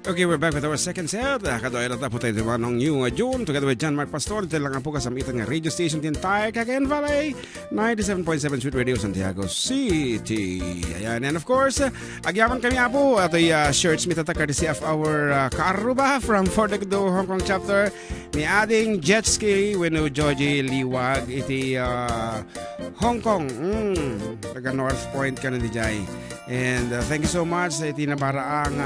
Okay, we're back with our second set. Kadoy na tapo tayo ng new June together with John Mark Pastor. Ito lang po kasamitan ng radio station din tayo, Cagayan Valley, 97.7 Sweet Radio, Santiago City. Ayan, and of course, agyaman kami po. Ito yung shirts mitatakardisi of our KARRUBA from Fort Lauderdale, Hong Kong chapter ni ading jet ski wino Georgie Liwag iti Hong Kong. Taga North Point ka na di jay. And thank you so much sa iti nabaraang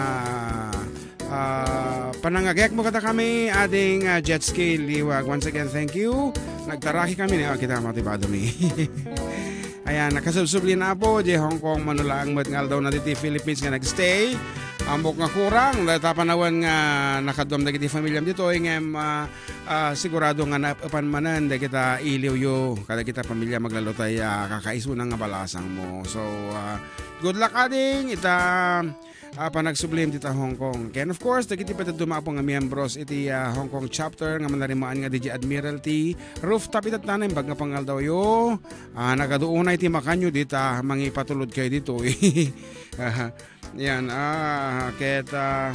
panangagek mo kata kami ading jet ski Liwag. Once again, thank you. Nagtaraki kami ni kita matibado ni. Ayan, nakasubsubli na po di Hong Kong manulaang matngal daw na diti Philippines nga nagstay. Ambok nga kurang dahil panawan nga nakadom na kiti familiam dito ngem sigurado nga napanmanan dahil kita iliw yo kada kita pamilya maglalutay kakaiso nga balasang mo. So good luck ading ita panagsublim dito Hong Kong. And of course, dagiti pa dumapo nga miyembros iti Hong Kong chapter nga manarimaan nga DJ Admiralty rooftop itat tanem bag nga pangal daw yo. Nagaduunay ti makanyo dita mangipatulod kayo dito. Yan, keta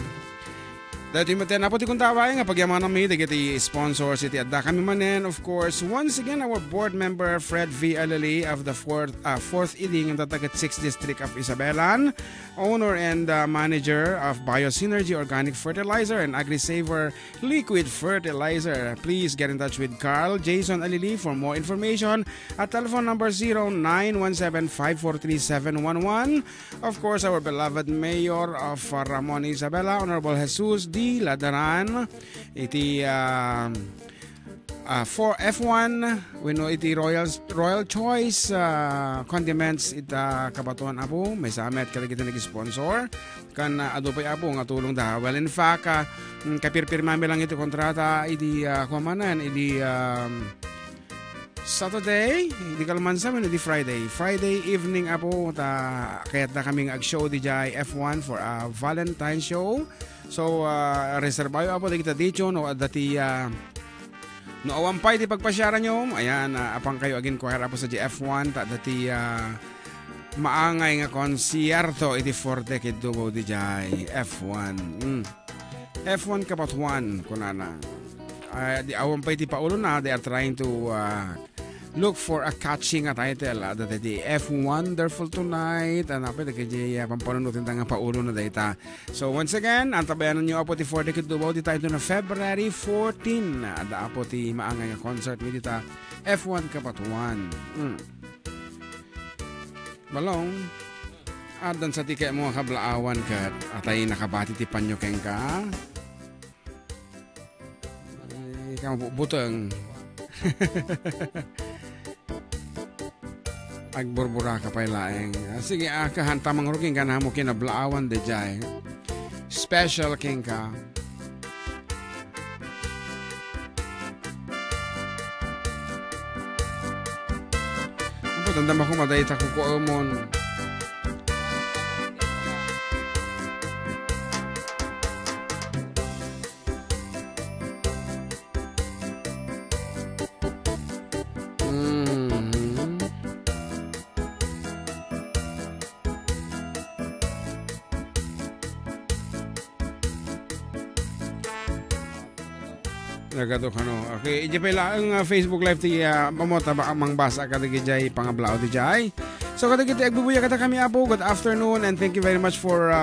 dahil timaten na po ti kung taway nga pagyaman namin dagiti sponsors iti Adda kami Manen. Of course, once again our board member Fred V. Alali of the 4th Iding in the Tagat 6th District of Isabelan, owner and manager of Biosynergy Organic Fertilizer and AgriSaver Liquid Fertilizer. Please get in touch with Carl Jason Alili for more information at telephone number 0917-543-711. Of course, our beloved Mayor of Ramon Isabela, Honorable Jesus D. Ladaran, iti for F1 wino iti Royal Choice condiments ita kabatuan apo may samet kada kita nag-sponsor kan adupay apo nga tulong da. Well, in fact kapirpirma lang iti kontrata iti kumanan iti Saturday, di kalmansa man di Friday evening apo ta kayat na kaming ag-show di jay F1 for a Valentine show. So reserbayo apo di kita dito no dati no awampay di pagpasyaran nyo. Ayan, apang kayo agin ko apo sa F1 ta dati maangay nga konsierto iti Forte Kidubo di jay F1. F1 kapatuan kunana. Di awampay ti paulo na, they are trying to look for a catching title that the F Wonderful Tonight apa da kay pampanunutin nga paulo na data. So once again, antabayan niyo apo ti Forte Kidubo di tayo na February 14 ada apo ti maangay nga concert mi dita F1 kapatuan. Balong adan sa tikay mo kablaawan kat atay nakabati ti panyo keng ka. Ikaw buteng. Agburbura ka pa'y laeng. Sige, kahanta mga ruking ka na mo kinablaawan de jay. Special king ka. Ano, tanda ko maday ta kukuamon. Nagado kano. Okay, ije pala ang Facebook live ti mamota ba amang basa kada gijay pangablao ti jay. So kada kita agbubuya kata kami apo. Good afternoon and thank you very much for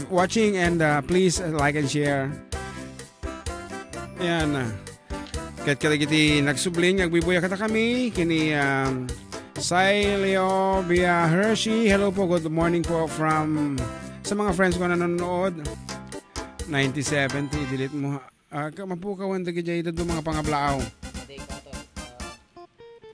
watching and please like and share. Ayan. Kat kada kiti nagsubling agbubuya kata kami kini Sailio via Hershey. Hello po, good morning po from sa mga friends ko na nanonood. 9070 delete mo. Mapukawan da gijay ito mga pangablaaw.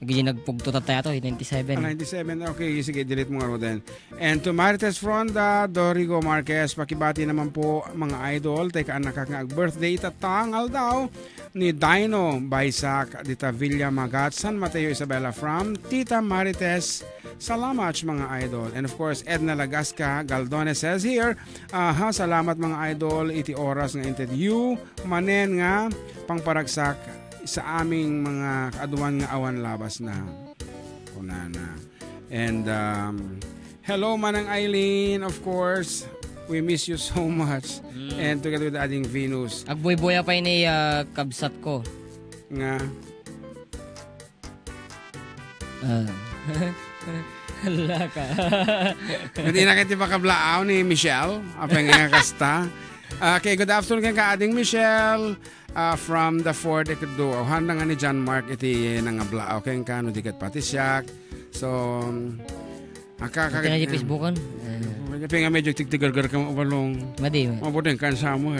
Gijay nagpugtutat tayo ito, 97. 97, okay, sige, delete mo nga ro din. And to Marites Fronda, Dorigo Marquez, pakibati naman po mga idol. Teka, anak nga birthday tatangal daw ni Dino Baisak, Dita Villa Magat, San Mateo Isabela from Tita Marites. Salamat mga idol. And of course, Edna Lagasca Galdone says here, salamat mga idol, iti oras nga interview, manen nga pangparagsak sa aming mga kaaduan nga awan labas na. Kunana. And hello Manang Eileen, of course. We miss you so much. And together with ading Venus. Agboy-boya pa ini kabsat ko. Nga. Hala ka. Hindi na kayo kablaaw ni Michelle. Apa nga kasta. Okay, good afternoon ka ading Michelle. From the Ford Ecuador. Handa nga ni John Mark iti nangablaaw. Okay, kano di kat pati siyak. So, Ito na di Facebookan. Kaya nga medyo tigtigar-gar ka mabalong. Madi. Mabuting kansa mo.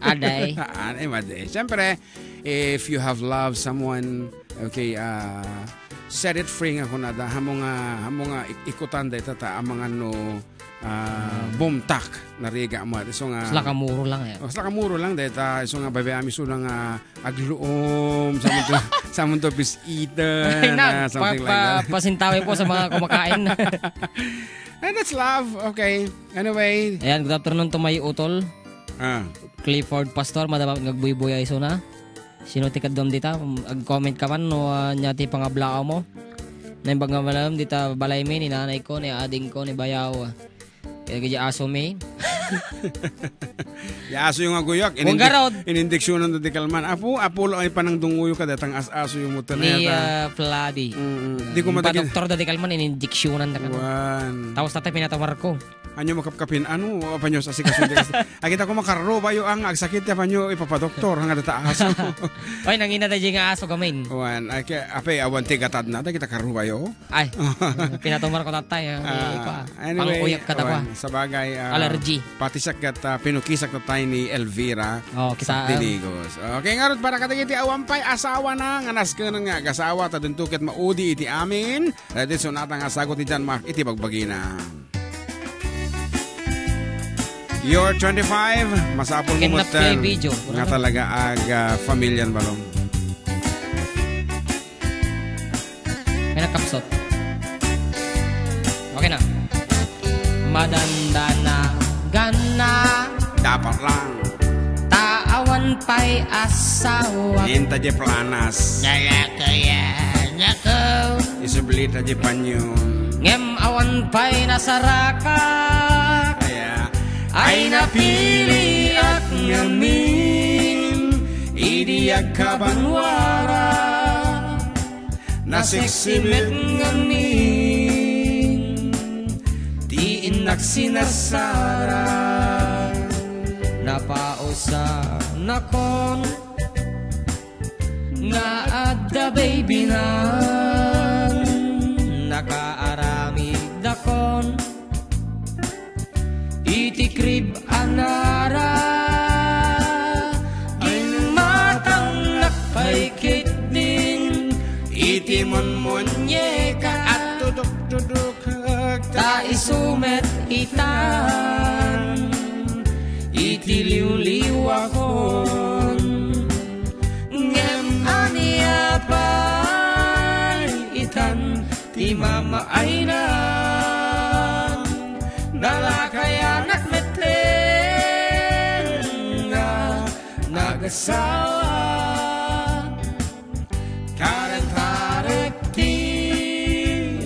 Aday. Ay, madi. Siyempre, if you have loved someone, okay, set it free nga kung nada. Hamo nga ikutan da itata ang mga bumtak na riga mo. So nga sila kamuro lang eh. Sila kamuro lang dahil so nga babayami so lang agluom sa mundo pis-eaten something like that. Pasintawi po sa mga kumakain. And that's love. Okay. Anyway. Ayan, good afternoon to may utol. Clifford Pastor, madamang nagbuy-buy ay so na. Sino tikad dom dita? Ag-comment ka man no nyati pangablao mo. Naimbag nga malam dita balay mi ni nanay ko, ni ading ko, ni bayaw. Kaya kaya aso may. Ya aso yung aguyak. Inindiksyonan do di kalman. Apulo ay panang dunguyo ka datang aso yung mutan na ni Vladi. Di ko matagin. Doktor do di kalman inindiksyonan ta kan. Tapos tatay pinatawar ko. Anyo makapkapin panyo sa sikasun. Akita ko makarruba yo ang agsakit ya panyo ipapadoktor hanga data aso. Oy nangina ta nga aso gamin. Wan apay awan tigatad na kita karruba yo. Ay. Pinatumar ko tatay. Anyway, pang-uyap ka ta sa bagay allergy. Pati sakat pinukisak na tayo ni Elvira. Kita Diligos. Okay nga ron para katagiti awampay asawa na nganas ka nga gasawa ta duntukit maudi iti amin. Ready so natang asagot ti John Mark iti bagbagina. You're 25, masapol mo mutan. Nga talaga ag familyan balong. May nakapsot. Okay na. Madandana gana. Dapat lang. Taawan pa'y asawa. Ninta di planas. Kaya nakaw. Isublita di panyo. Ngem awan pa'y nasaraka. Ay napili at ngamin idiyag kabanwara nasiksimit ngamin di inak sinasara napausa nakon nga adda baby na nakaaramid dakon iti krib anara ginmatang nakpay kitning iti monmonye ka at tudok-tudok ta isumet itan iti liw-liwakon ngem aniya pa'y itan ti mamaay na nalakaya nakmetlen nga nagasawa karentaret ti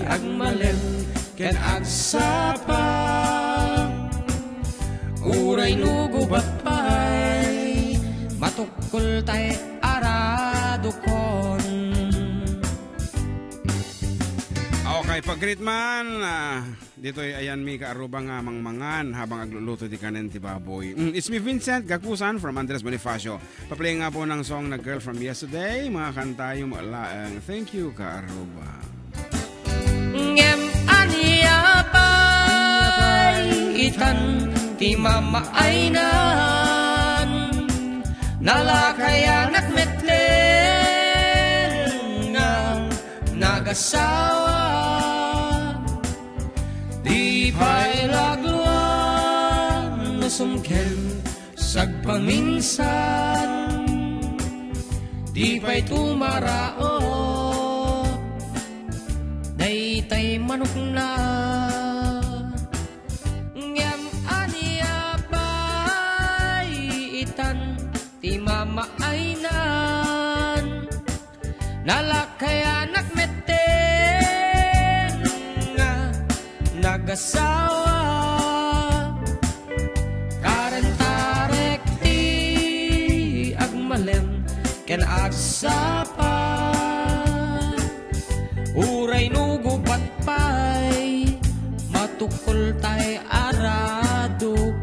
agmalen ken agsapa uray nugubat pa'y matukol tay aradukon. Okay, pag-greet man, dito ay ayan mi KARRUBA nga mangmangan habang agluluto di kanin ti baboy. It's me Vincent Gakusan from Andres Bonifacio. Paplay nga po ng song na Girl From Yesterday, mga kanta yung malaang. Thank you KARRUBA. Ngem aniya pa'y itan ti mamaaynan nalakaya nakmetlen nga nagasawa di pa'y lagluan nasumken sagpaminsan di pa'y tumarao daytay manok na ngem aniya pa'y itan ti mamaaynan nalakaya nakmeten nga nagasawa tukol tay aradukon.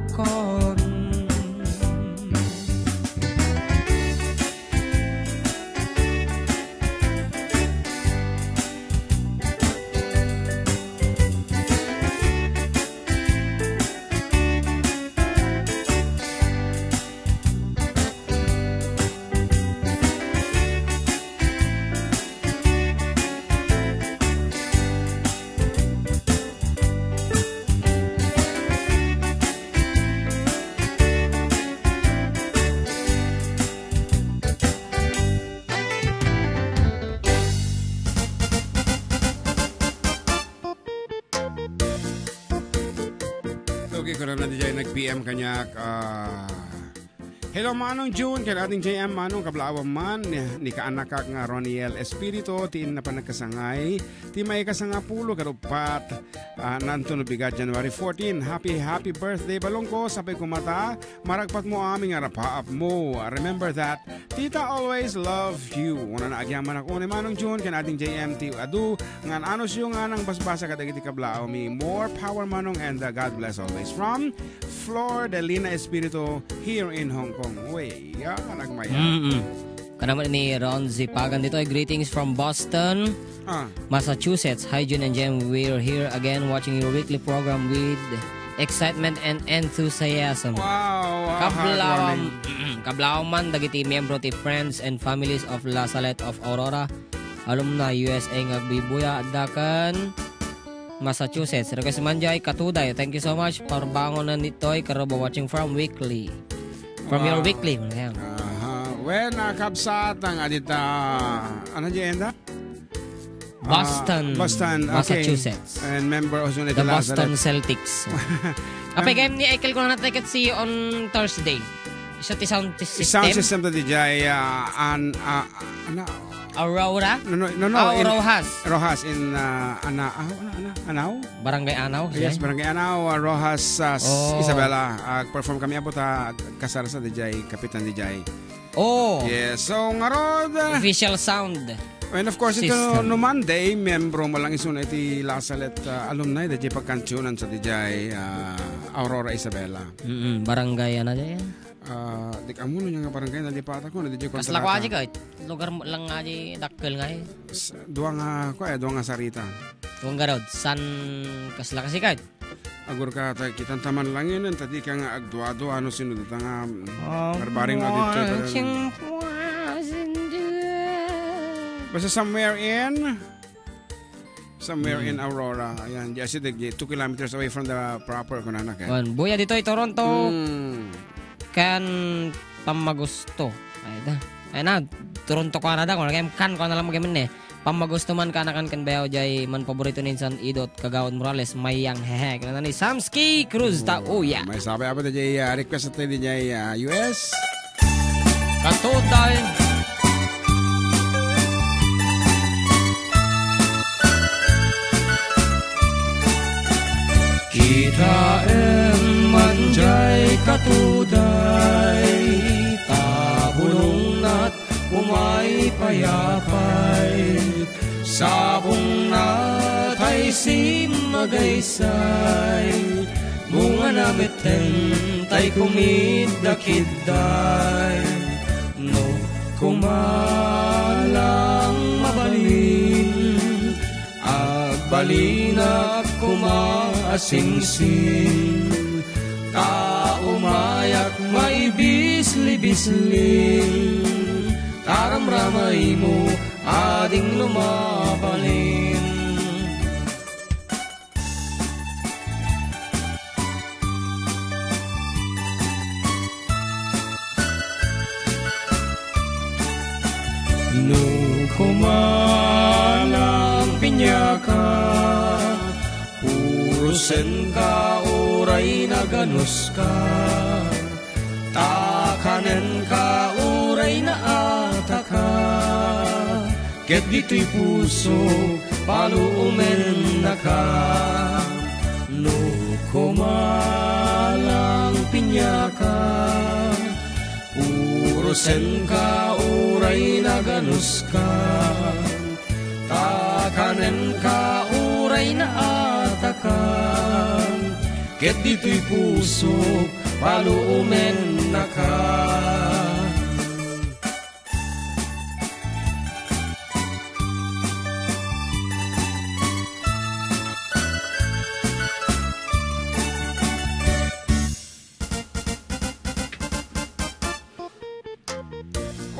Okay, kung na DJ nag-PM kanyak, hello Manong June, kaya ating JM Manong kablaawang man, ni kaanakak nga Roniel Espirito, tiin na pa nagkasangay, ti may kasanga pulo karupat, nanto bigat January 14, happy birthday balong ko, sabay kumata, maragpat mo aming arapaap mo, remember that, tita always love you, una na agyaman ako ni Manong June, kaya ating JM ti adu, ngan anos yung nga nang basbasa kadagiti kablaaw mi, more power Manong and God bless always, from Flor de Lina Espirito, here in Hong Kong. Uy, nagmaya. Kanaman ni Ron Zipagan dito ay greetings from Boston, Massachusetts. Hi June and Jem, we're here again watching your weekly program with excitement and enthusiasm. Wow, Kablawang man dagiti miyembro ti friends and families of La Salette of Aurora, alumna USA ngagbibuya Adda kan Massachusetts. Request man jay katuday. Thank you so much for bangonan nitoy KARRUBA watching from weekly. From your weekly. When kabsat ang adita, ano dyan enda? Boston, okay. Massachusetts. And member also the Boston Celtics. Apay game ni Ekel ko na natin see on Thursday. Isa ti sound system. Sound system to DJ Aurora? No. Rojas in Anao? Barangay Anao? Yes, Barangay Anao, Rojas, Isabela. Perform kami abot kasar sa DJ, Kapitan DJ. Oh! Yes, so ngarod. Official sound. And of course, ito no Monday, membro mo lang isun iti La Salette alumni, DJ pagkantunan sa DJ Aurora Isabela. Barangay ano dyan? Dik amuno niya nga barangay nalipata ko, DJ kontrata. Kasla ko aja ka, lugar lang nga di dakkel nga eh. Dua nga sarita. Tuwang garod, san kasla kasi ka? Agur ka kitang taman lang yun, tadi ka nga agduado, ano sinunod nga barbaring mo dito. Basta somewhere in Aurora. Ayan, just 2 kilometers away from the proper kunanak. Buya dito ay Toronto. Kan pamagusto. Ay na, Toronto Canada kung kan ko na lang magamin eh. Pamagusto man kanakan kan bayaw jay man paborito ninsan Idot Kagawad Morales mayang hehe. Kana ni Samski Cruz ta uya. May sabi apa jay request at jay US. Katutal. Kita manjay katuday, tabulong na't umay payapay, sabong na't ay simagaysay, bunga na beteng tay kumidakidday, no kumalang mabalin, agbalin kumaasingsing, kaumayak maibisli-bisling, taramramay mo ading lumabalin. No kumalang pinyaka, urusen ka, uray na ganus ka, takanen ka, uray na ataka, ket dito'y puso, paluumen na ka. No kumalang pinyaka, urusen ka, uray na ganus ka, takanen ka, uray na ataka, ket dito'y puso paluumen na ka.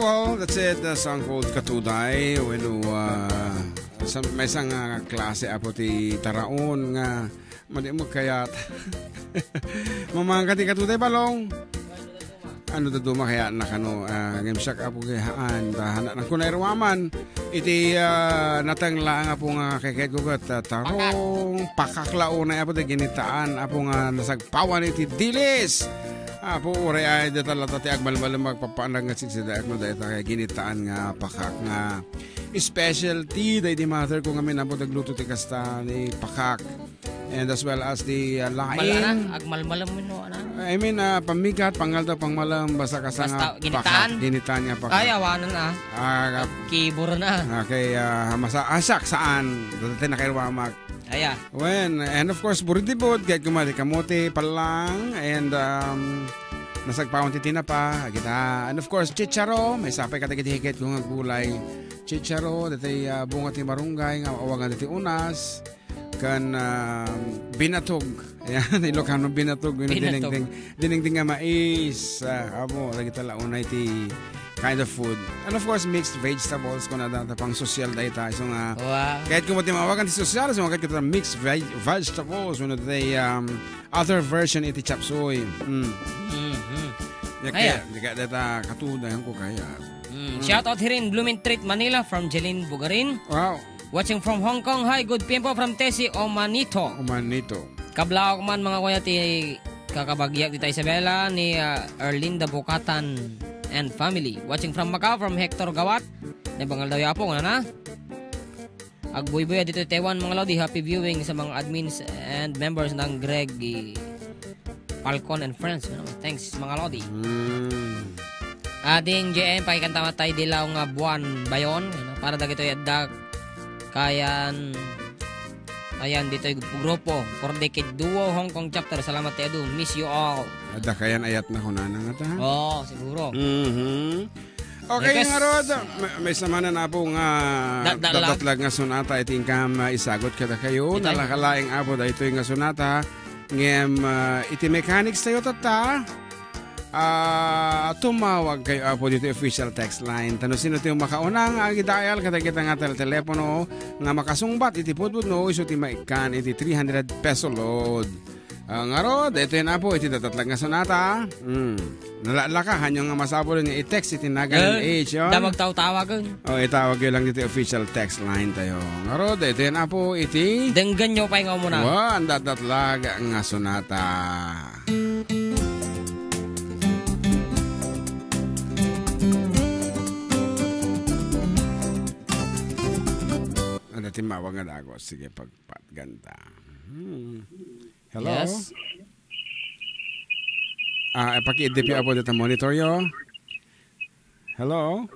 Well, that's it. The song called Katuday. May isang klase apo ti taraon nga madi mo kayat. Mamangkat ti Katuday balong. Ano da duma kaya nakano ngimsak apo kayaan tahan na kunay ruwaman iti natangla nga po nga keket ko kat tarong pakaklao na apo ti ginitaan apo nga nasagpawan iti dilis. Apo ore ay detalata ti agmalmalam magpapanang nga sigsida mo dahil kay ginitaan nga pakak nga specialty dahil di mother ko nga minabot nagluto ti kasta ni pakak and as well as the laing agmalmalam mo no I mean pamigat pangalda pangmalam basta kasa nga pakak ginitaan nga pakak ay awanan kiburo na kay masaasak saan dati na kairwamak. Aya. And of course, buridibod, kahit kumati kamote palang, and nasagpawang titina pa, kita. And of course, chicharo, may sapay katigit-higit kung ang gulay. Chicharo, dati bunga ti marunggay, nga awagan dati unas, kan binatog. Ayan, Ilocano binatog, dinengding nga mais. Amo, lagi tala unay ti kind of food. And of course, mixed vegetables kung nadata pang social data. So nga, kahit kung matimawagan ti social, so kahit kita mixed vegetables, so they other version iti chapsuy. Kaya, di ka data katudayan ko kaya. Shout out here in Blooming Treat, Manila from Jeline Bugarin. Wow. Watching from Hong Kong. Hi, good people from Tesi, Omanito. Kablao man mga kuya ti kakabagyak dita Isabela ni Erlinda Bukatan and family. Watching from Macau from Hector Gawat. Nabangal daw yapong na. Agbuy-buy dito Taiwan mga lodi. Happy viewing sa mga admins and members ng Greg Falcon and friends. Thanks mga lodi. Ading JM pakikanta matay dilaw nga buwan bayon para dagito Adda kayan ayan dito yung grupo for decade duo Hong Kong chapter. Salamat Edu, miss you all. Adda kayan ayat na kunana nga ta. Siguro. Okay nga Rod, may samanan na po nga datatlag nga sunata iting kam isagot kada kayo nalakalaing apo da ito yung nga sunata ngem iti mechanics tayo tata. Tumawag kayo po dito official text line. Tano sino tayo makaunang agi-dial kada kita nga telepono nga makasungbat iti pudpud no iso ti maikan iti 300 peso load. Nga Rod, ito yun po iti datatlag nga sonata. Nalalaka hanyong nga masabol nga i-text iti nagan age yun. Damag tawag itawag yun lang dito official text line tayo. Nga Rod, ito yun po iti denggan nyo pa yung muna. Ang datatlag nga sonata. Timawag nga dago. Sige, pagpatganda. Hello? Yes? Paki-idip po dito monitor yo. Hello?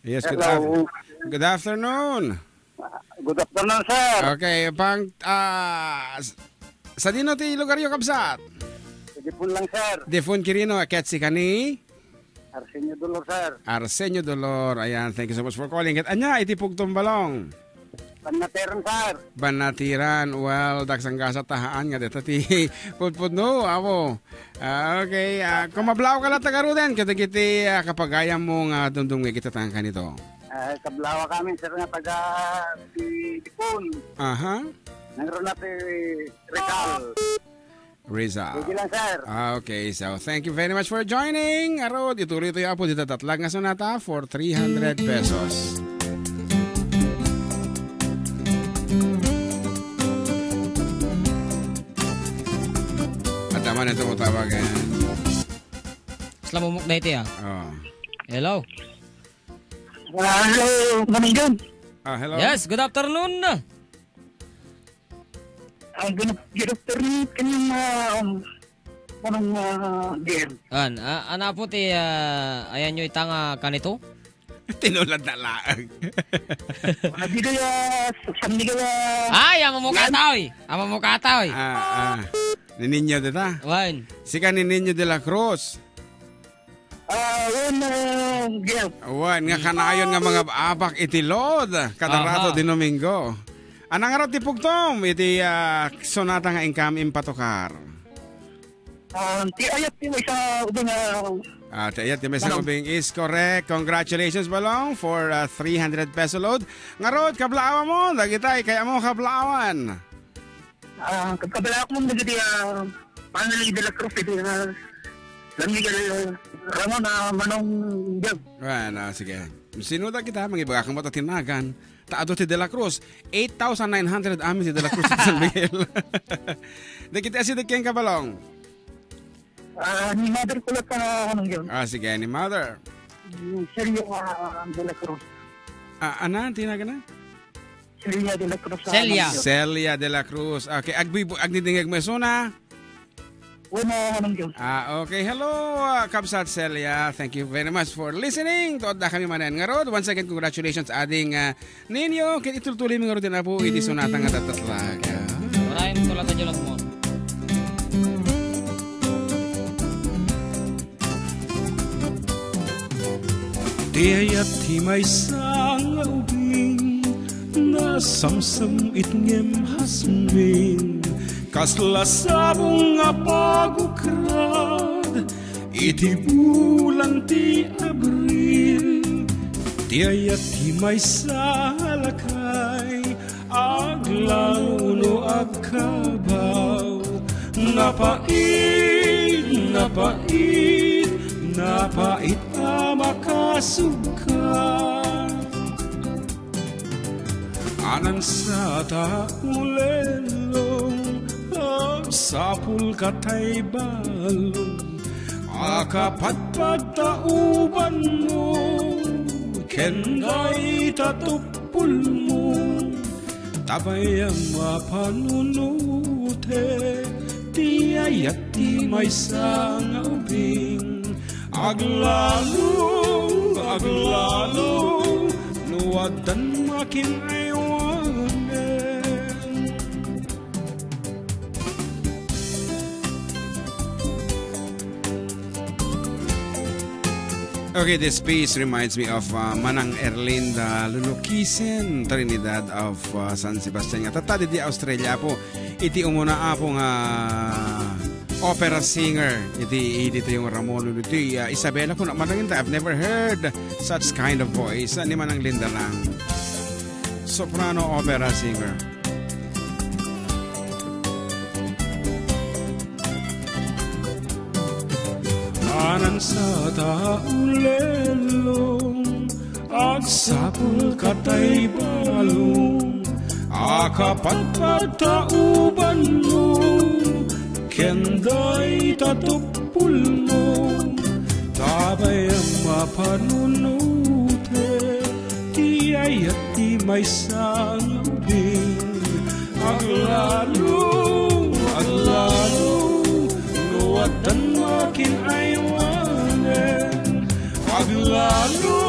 Yes, Hello. Good afternoon. Good afternoon, sir. Okay, sa dino ti lugar yo kabsat? Dipon lang, sir. Dipon kirino, ketsi kani? Arsenio Dolor, sir. Arsenio Dolor. Ayan, thank you so much for calling. Anya, itipugtong balong. Banatiran, sir. Banatiran. Well, daksang gasa tahaan nga dito ti pudpud no, amo. Okay, kung mablaw ka lang tagaruden, kita-kiti kapagayam mo nga dumdum nga kita tangka nito. Kablawa kami, sir, nga taga Dipon. Aha. Nangro na ti Rizal. Sige lang, sir. Okay, so thank you very much for joining. Arod, ituloy ito po dito tatlag nga sonata for 300 pesos. Naman ito mo tawagan. Slamumuk na ito Hello. Hello, Manen. Hello. Yes, good afternoon. Good afternoon kanyang game. Ana po ti ayan nyo itang kanito? Tinulad na laang. Di kaya, saan di kaya... Ay, amamukataw. Nininyo dita. Wan. Sika Nininyo de la Cruz. Gil. Wan, nga kanayon nga mga abak itilod. Kadarato di Domingo. Anang araw ti pugtom, iti sonata nga income impatokar. Ti ayat ti may sa ubing Tayat yung mesang ubing is correct. Congratulations balong for 300 peso load. Ngarod, kablaawan mo. Dagitay, kaya mo kablaawan. Kabala ako mong nagiti pangalig de la Cruz. Lamigil Ramon Manong Jab. Sige. Sinuda kita, mag-ibaga kang matatinagan. Taado ti de la Cruz. 8,900 amin ti de la Cruz sa San Miguel. Dagitay si Dikeng kabalong. Ni mother ko lang anong yun. Sige, ni mother. Celia de la Cruz. Ana, tinaga na? Celia de la Cruz. Celia de la Cruz. Okay, agdidingag mo suna. Wala anong yun. Okay, hello, Kabsat Celia. Thank you very much for listening. Tood na kami Manen nga rod. Once again, congratulations ading ninyo. Kaya itultuloy mo nga rod din na po. Iti sunata nga tatatlag. Maraming tulad na dyan mo. Tiyayat himay sang ubing na samsam itngem hasmin kasla sabong nga pagukrad iti bulan ti Abril tiyayat himay sa lakay aglaw no agkabaw napait napait makasukat anang sa taulelong sapul katay balong akapatpad tauban mo kenday tatupul mo tabay ang mapanunute tiyayat ti may sang ubing Aglalo, nuwadan makin aywanen. Okay, this piece reminds me of Manang Erlinda Lulukisen, Trinidad of San Sebastian. Tatadi di Australia po, iti umuna po nga opera singer. Dito yung Ramon. Iti Isabela ko naman lang. I've never heard such kind of voice. Ni Manang Linda lang. Soprano opera singer. Anan sa taulelong agsapul katay balong akapatpad tauban mo kenday tatupul mo tabay ang mapanunute tiyayat di may sangubing aglalo nuwatan makin aywanen aglalo